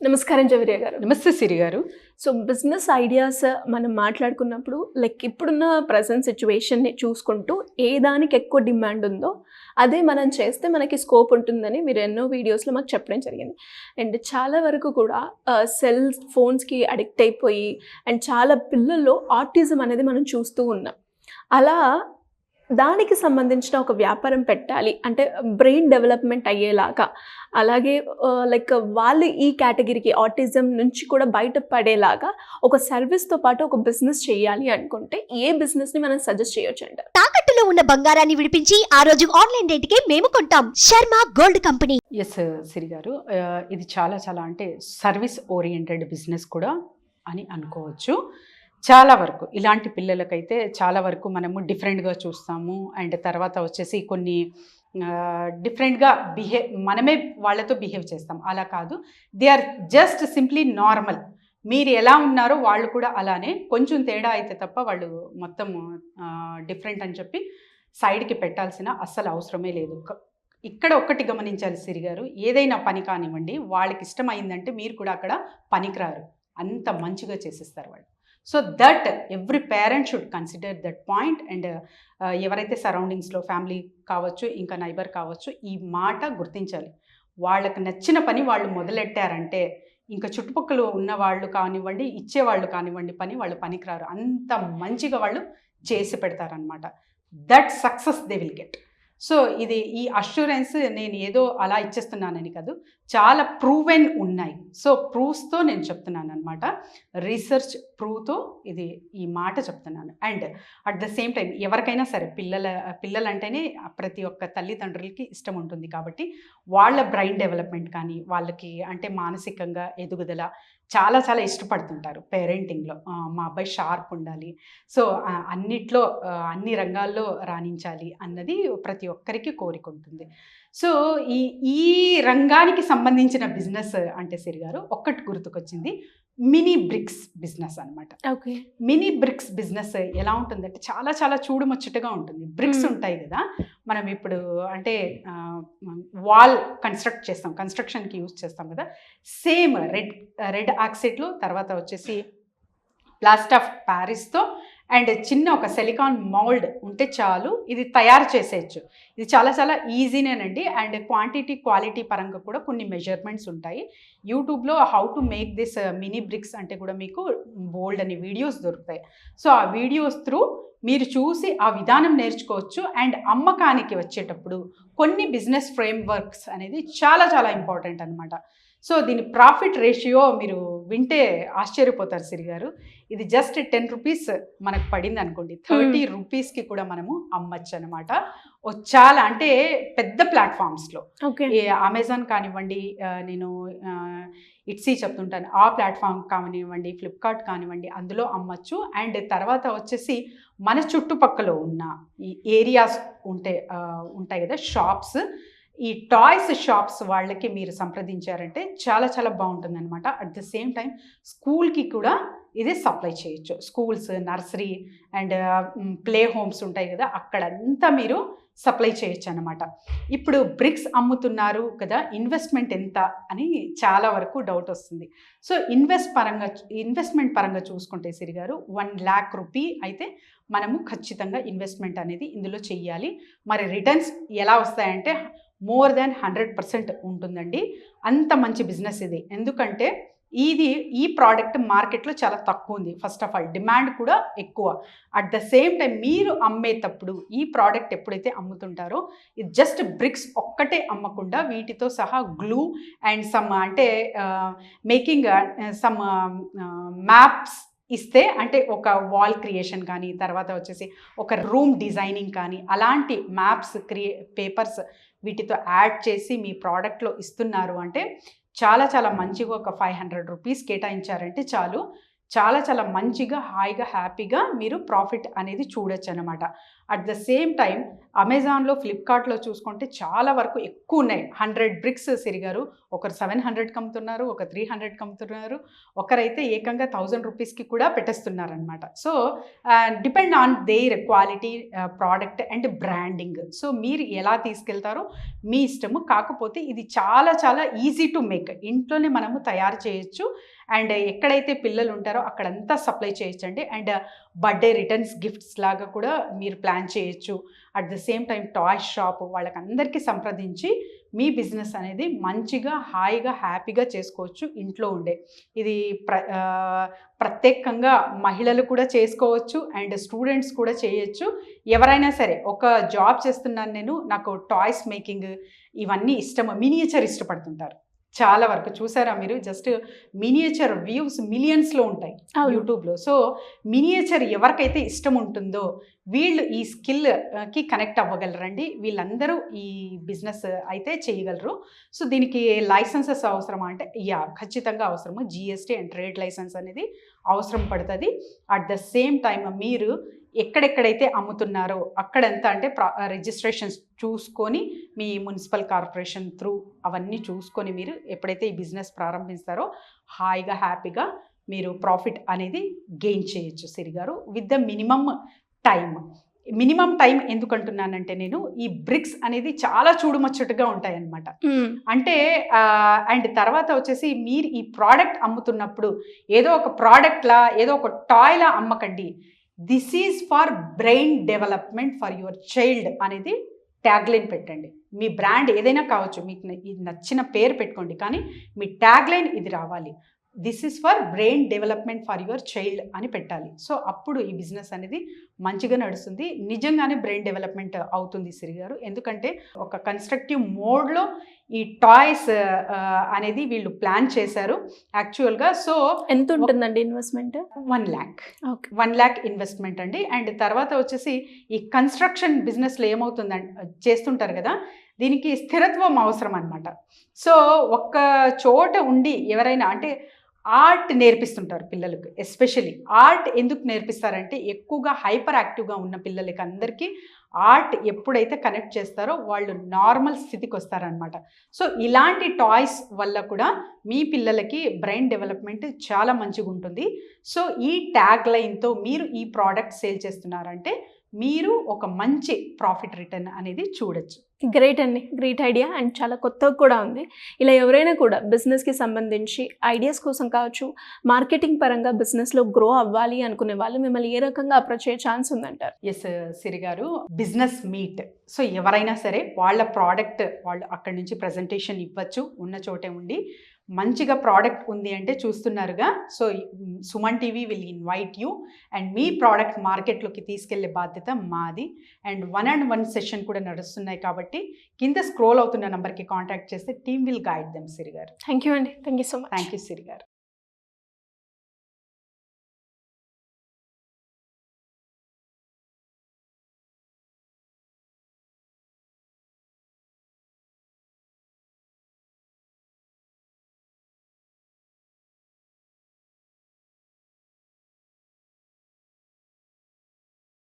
నమస్కారం జవిరియా గారు. నమస్తే సిరి గారు. సో బిజినెస్ ఐడియాస్ మనం మాట్లాడుకున్నప్పుడు ఇప్పుడున్న ప్రెజెంట్ సిచ్యువేషన్ని చూసుకుంటూ ఏ దానికి ఎక్కువ డిమాండ్ ఉందో అదే మనం చేస్తే మనకి స్కోప్ ఉంటుందని మీరు ఎన్నో వీడియోస్లో మాకు చెప్పడం జరిగింది. అండ్ చాలా వరకు కూడా సెల్ ఫోన్స్కి అడిక్ట్ అయిపోయి అండ్ చాలా పిల్లల్లో ఆటిజం అనేది మనం చూస్తూ ఉన్నాం. అలా దానికి సంబంధించిన ఒక వ్యాపారం పెట్టాలి అంటే బ్రెయిన్ డెవలప్మెంట్ అయ్యేలాగా, అలాగే వాళ్ళు ఈ కేటగిరీకి ఆటిజం నుంచి కూడా బయటపడేలాగా ఒక సర్వీస్తో పాటు ఒక బిజినెస్ చేయాలి అనుకుంటే ఏ బిజినెస్ని మనం సజెస్ట్ చేయొచ్చు అంటారు? తాకట్టులో ఉన్న బంగారాన్ని విడిపించి ఆ రోజు ఆన్లైన్ రేటుకే మేము కొంటాం. Sharma gold company. ఎస్ సిరి గారు, ఇది చాలా చాలా అంటే సర్వీస్ ఓరియంటెడ్ బిజినెస్ కూడా అని అనుకోవచ్చు. చాలా వరకు ఇలాంటి పిల్లలకైతే చాలా వరకు మనము డిఫరెంట్గా చూస్తాము. అండ్ తర్వాత వచ్చేసి కొన్ని డిఫరెంట్గా మనమే వాళ్ళతో బిహేవ్ చేస్తాం. అలా కాదు, they are just simply normal. మీరు ఎలా ఉన్నారో వాళ్ళు కూడా అలానే, కొంచెం తేడా అయితే తప్ప వాళ్ళు మొత్తం డిఫరెంట్ అని చెప్పి సైడ్కి పెట్టాల్సిన అస్సలు అవసరమే లేదు. ఇక్కడ ఒక్కటి గమనించాలి సిరి గారు, ఏదైనా పని కానివ్వండి వాళ్ళకి ఇష్టమైందంటే మీరు కూడా అక్కడ పనికిరారు, అంత మంచిగా చేసేస్తారు వాళ్ళు. So that every parent should consider that point. And ఎవరైతే సరౌండింగ్స్లో ఫ్యామిలీ కావచ్చు, ఇంకా నైబర్ కావచ్చు, ఈ మాట గుర్తించాలి. వాళ్ళకి నచ్చిన పని వాళ్ళు మొదలెట్టారంటే ఇంకా చుట్టుపక్కల ఉన్న వాళ్ళు కానివ్వండి, ఇచ్చేవాళ్ళు కానివ్వండి, వాళ్ళు పనికిరారు, అంత మంచిగా వాళ్ళు చేసి పెడతారనమాట. That success they will get. So ఇది ఈ అష్యూరెన్స్ నేను ఏదో అలా ఇచ్చేస్తున్నానని కాదు, చాలా ప్రూవెన్ ఉన్నాయి. సో ప్రూఫ్స్తో నేను చెప్తున్నాను అనమాట, రీసెర్చ్ ప్రూవ్తో ఇది ఈ మాట చెప్తున్నాను. And at the same time ఎవరికైనా సరే పిల్లలంటేనే ప్రతి ఒక్క తల్లిదండ్రులకి ఇష్టం ఉంటుంది కాబట్టి వాళ్ళ బ్రెయిన్ డెవలప్మెంట్ కానీ వాళ్ళకి అంటే మానసికంగా ఎదుగుదల చాలా చాలా ఇష్టపడుతుంటారు పేరెంటింగ్లో. మా అబ్బాయి షార్ప్ ఉండాలి, సో అన్నిట్లో అన్ని రంగాల్లో రాణించాలి అన్నది ప్రతి ఒక్కరికి కోరిక ఉంటుంది. సో ఈ రంగానికి సంబంధించిన బిజినెస్ అంటే సిరి గారు ఒక్కటి గుర్తుకొచ్చింది, మినీ బ్రిక్స్ బిజినెస్ అనమాట. ఓకే, మినీ బ్రిక్స్ బిజినెస్ ఎలా ఉంటుందంటే చాలా చాలా చూడముచ్చటగా ఉంటుంది. బ్రిక్స్ ఉంటాయి కదా, మనం ఇప్పుడు అంటే వాల్ కన్స్ట్రక్ట్ చేస్తాం, కన్స్ట్రక్షన్కి యూజ్ చేస్తాం కదా, సేమ్ రెడ్ ఆక్సైడ్లో తర్వాత వచ్చేసి ప్లాస్టర్ ఆఫ్ ప్యారిస్తో అండ్ చిన్న ఒక సిలికాన్ మౌల్డ్ ఉంటే చాలు, ఇది తయారు చేసేయచ్చు. ఇది చాలా చాలా ఈజీనేనండి. అండ్ క్వాంటిటీ క్వాలిటీ పరంగా కూడా కొన్ని మెజర్మెంట్స్ ఉంటాయి. యూట్యూబ్లో how to make this mini bricks అంటే కూడా మీకు బోల్డ్ అని వీడియోస్ దొరుకుతాయి. సో ఆ వీడియోస్ త్రూ మీరు చూసి ఆ విధానం నేర్చుకోవచ్చు. అండ్ అమ్మకానికి వచ్చేటప్పుడు కొన్ని బిజినెస్ ఫ్రేమ్వర్క్స్ అనేది చాలా చాలా ఇంపార్టెంట్ అనమాట. సో దీని ప్రాఫిట్ రేషియో మీరు వింటే ఆశ్చర్యపోతారు సిరి గారు. ఇది జస్ట్ 10 రూపీస్ మనకు పడింది అనుకోండి, 30 రూపీస్కి కూడా మనము అమ్మచ్చు అనమాట. చాలా అంటే పెద్ద ప్లాట్ఫామ్స్లో, అమెజాన్ కానివ్వండి, నేను ఇట్సీ చెప్తుంటాను, ఆ ప్లాట్ఫామ్ కానివ్వండి, ఫ్లిప్కార్ట్ కానివ్వండి, అందులో అమ్మచ్చు. అండ్ తర్వాత వచ్చేసి మన చుట్టుపక్కల ఉన్న ఈ ఏరియాస్ ఉంటాయి కదా షాప్స్, ఈ టాయ్స్ షాప్స్ వాళ్ళకి మీరు సంప్రదించారంటే చాలా చాలా బాగుంటుంది అనమాట. అట్ ద సేమ్ టైం స్కూల్కి కూడా ఇదే సప్లై చేయొచ్చు. Schools, nursery and play homes ఉంటాయి కదా, అక్కడంతా మీరు సప్లై చేయొచ్చు అనమాట. ఇప్పుడు బ్రిక్స్ అమ్ముతున్నారు కదా, ఇన్వెస్ట్మెంట్ ఎంత అని చాలా వరకు డౌట్ వస్తుంది. సో ఇన్వెస్ట్మెంట్ పరంగా చూసుకుంటే సిరి గారు 1 lakh రూపీ అయితే మనము ఖచ్చితంగా ఇన్వెస్ట్మెంట్ అనేది ఇందులో చెయ్యాలి. మరి రిటర్న్స్ ఎలా వస్తాయంటే మోర్ దాన్ 100% ఉంటుందండి. అంత మంచి బిజినెస్ ఇది. ఎందుకంటే ఈ ప్రోడక్ట్ మార్కెట్లో చాలా తక్కువ ఉంది. ఫస్ట్ ఆఫ్ ఆల్ డిమాండ్ కూడా ఎక్కువ. అట్ ద సేమ్ టైం మీరు అమ్మేటప్పుడు ఈ ప్రోడక్ట్ ఎప్పుడైతే అమ్ముతుంటారో ఇది జస్ట్ బ్రిక్స్ ఒక్కటే అమ్మకుండా వీటితో సహా గ్లూ అండ్ సమ్ అంటే మేకింగ్ సమ్ మ్యాప్స్ ఇస్తే, అంటే ఒక వాల్ క్రియేషన్ కానీ, తర్వాత వచ్చేసి ఒక రూమ్ డిజైనింగ్ కానీ, అలాంటి మ్యాప్స్ పేపర్స్ వీటితో యాడ్ చేసి మీ ప్రోడక్ట్లో ఇస్తున్నారు అంటే చాలా చాలా మంచిగా ఒక 500 రూపీస్ కేటాయించారంటే చాలు, చాలా చాలా మంచిగా హాయిగా హ్యాపీగా మీరు ప్రాఫిట్ అనేది చూడొచ్చు అనమాట. అట్ ద సేమ్ టైం అమెజాన్లో, ఫ్లిప్కార్ట్లో చూసుకుంటే చాలా వరకు ఎక్కువ ఉన్నాయి. 100 బ్రిక్స్ సిరిగారు ఒకరు 700కి అమ్ముతున్నారు, ఒక 300కి అమ్ముతున్నారు, ఒకరైతే ఏకంగా 1000 రూపీస్కి కూడా పెట్టేస్తున్నారనమాట. So depend on their quality, product and branding. So మీరు ఎలా తీసుకెళ్తారో మీ ఇష్టము. కాకపోతే ఇది చాలా చాలా ఈజీ టు మేక్, ఇంట్లోనే మనము తయారు చేయొచ్చు. అండ్ ఎక్కడైతే పిల్లలు ఉంటారో అక్కడంతా సప్లై చేయొచ్చండి. అండ్ బర్త్డే రిటర్న్స్ గిఫ్ట్స్ లాగా కూడా మీరు ప్లాన్ చేయొచ్చు. At the same time toy shop వాళ్ళకందరికీ సంప్రదించి మీ బిజినెస్ అనేది మంచిగా, హాయిగా, హ్యాపీగా చేసుకోవచ్చు ఇంట్లో ఉండే. ఇది ప్రత్యేకంగా మహిళలు కూడా చేసుకోవచ్చు అండ్ స్టూడెంట్స్ కూడా చేయొచ్చు. ఎవరైనా సరే, ఒక జాబ్ చేస్తున్నాను నేను, నాకు టాయ్స్ మేకింగ్ ఇవన్నీ ఇష్టం, మినియేచర్ ఇష్టపడుతుంటారు చాలా వరకు. చూసారా మీరు, జస్ట్ మినియేచర్ వ్యూస్ మిలియన్స్లో ఉంటాయి యూట్యూబ్లో. సో మినియేచర్ ఎవరికైతే ఇష్టం ఉంటుందో వీళ్ళు ఈ స్కిల్కి కనెక్ట్ అవ్వగలరండి. వీళ్ళందరూ ఈ బిజినెస్ అయితే చేయగలరు. సో దీనికి లైసెన్సెస్ అవసరమా అంటే ఖచ్చితంగా అవసరము. జిఎస్టీ అండ్ ట్రేడ్ లైసెన్స్ అనేది అవసరం పడుతుంది. అట్ ద సేమ్ టైం మీరు ఎక్కడెక్కడైతే అమ్ముతున్నారో అక్కడంతా అంటే రిజిస్ట్రేషన్స్ చూసుకొని మీ మున్సిపల్ కార్పొరేషన్ త్రూ అవన్నీ చూసుకొని మీరు ఎప్పుడైతే ఈ బిజినెస్ ప్రారంభిస్తారో హాయిగా, హ్యాపీగా మీరు ప్రాఫిట్ అనేది గెయిన్ చేయొచ్చు సిరిగారు, విత్ ద మినిమం టైం. ఎందుకంటున్నానంటే నేను ఈ బ్రిక్స్ అనేది చాలా చూడముచ్చటగా ఉంటాయి అన్నమాట. అంటే అండ్ తర్వాత వచ్చేసి మీరు ఈ ప్రోడక్ట్ అమ్ముతున్నప్పుడు ఏదో ఒక ప్రోడక్ట్లా, ఏదో ఒక టాయ్లా అమ్మకండి. This is for brain development for your child అనేది ట్యాగ్లైన్ పెట్టండి. మీ బ్రాండ్ ఏదైనా కావచ్చు, మీకు ఇది నచ్చిన పేరు పెట్టుకోండి, కానీ మీ ట్యాగ్లైన్ ఇది రావాలి. This is for brain development for your child అని పెట్టాలి. సో అప్పుడు ఈ బిజినెస్ అనేది మంచిగా నడుస్తుంది. నిజంగానే బ్రెయిన్ డెవలప్మెంట్ అవుతుంది సిరిగారు. ఎందుకంటే ఒక కన్స్ట్రక్టివ్ మోడ్లో ఈ టాయ్స్ అనేది వీళ్ళు ప్లాన్ చేశారు యాక్చువల్గా. సో ఎంత ఉంటుందండి ఇన్వెస్ట్మెంట్? 1 lakh. 1 lakh ఇన్వెస్ట్మెంట్ అండి. అండ్ తర్వాత వచ్చేసి ఈ కన్స్ట్రక్షన్ బిజినెస్లో ఏమవుతుందంటే, చేస్తుంటారు కదా, దీనికి స్థిరత్వం అవసరం అనమాట. సో ఒక్క చోట ఉండి ఎవరైనా అంటే ఆర్ట్ నేర్పిస్తుంటారు పిల్లలకు. ఎస్పెషల్లీ ఆర్ట్ ఎందుకు నేర్పిస్తారంటే, ఎక్కువగా హైపర్ యాక్టివ్గా ఉన్న పిల్లలకి అందరికీ ఆర్ట్ ఎప్పుడైతే కనెక్ట్ చేస్తారో వాళ్ళు నార్మల్ స్థితికి వస్తారనమాట. సో ఇలాంటి టాయ్స్ వల్ల కూడా మీ పిల్లలకి బ్రెయిన్ డెవలప్మెంట్ చాలా మంచిగా ఉంటుంది. సో ఈ ట్యాగ్ లైన్తో మీరు ఈ ప్రోడక్ట్ సేల్ చేస్తున్నారంటే మీరు ఒక మంచి ప్రాఫిట్ రిటర్న్ అనేది చూడొచ్చు. గ్రేట్ అండి, గ్రేట్ ఐడియా. అండ్ చాలా కొత్తగా కూడా ఉంది. ఇలా ఎవరైనా కూడా బిజినెస్కి సంబంధించి ఐడియాస్ కోసం కావచ్చు, మార్కెటింగ్ పరంగా బిజినెస్లో గ్రో అవ్వాలి అనుకునే వాళ్ళు మిమ్మల్ని ఏ రకంగా అప్రోచ్ అయ్యే ఛాన్స్ ఉందంటారు? ఎస్ సిరి గారు, బిజినెస్ మీట్. సో ఎవరైనా సరే వాళ్ళ ప్రోడక్ట్ వాళ్ళు అక్కడి నుంచి ప్రజెంటేషన్ ఇవ్వచ్చు, ఉన్న చోటే ఉండి. మంచిగా ప్రోడక్ట్ ఉంది అంటే చూస్తున్నారుగా. So Suman TV will invite you and me product మార్కెట్లోకి తీసుకెళ్లే బాధ్యత మాది. అండ్ 1-on-1 సెషన్ కూడా నడుస్తున్నాయి కాబట్టి కింద స్క్రోల్ అవుతున్న నెంబర్కి కాంటాక్ట్ చేస్తే team will guide them Siri గారు. థ్యాంక్ యూ అండి, thank you so much. Thank you Siri గారు.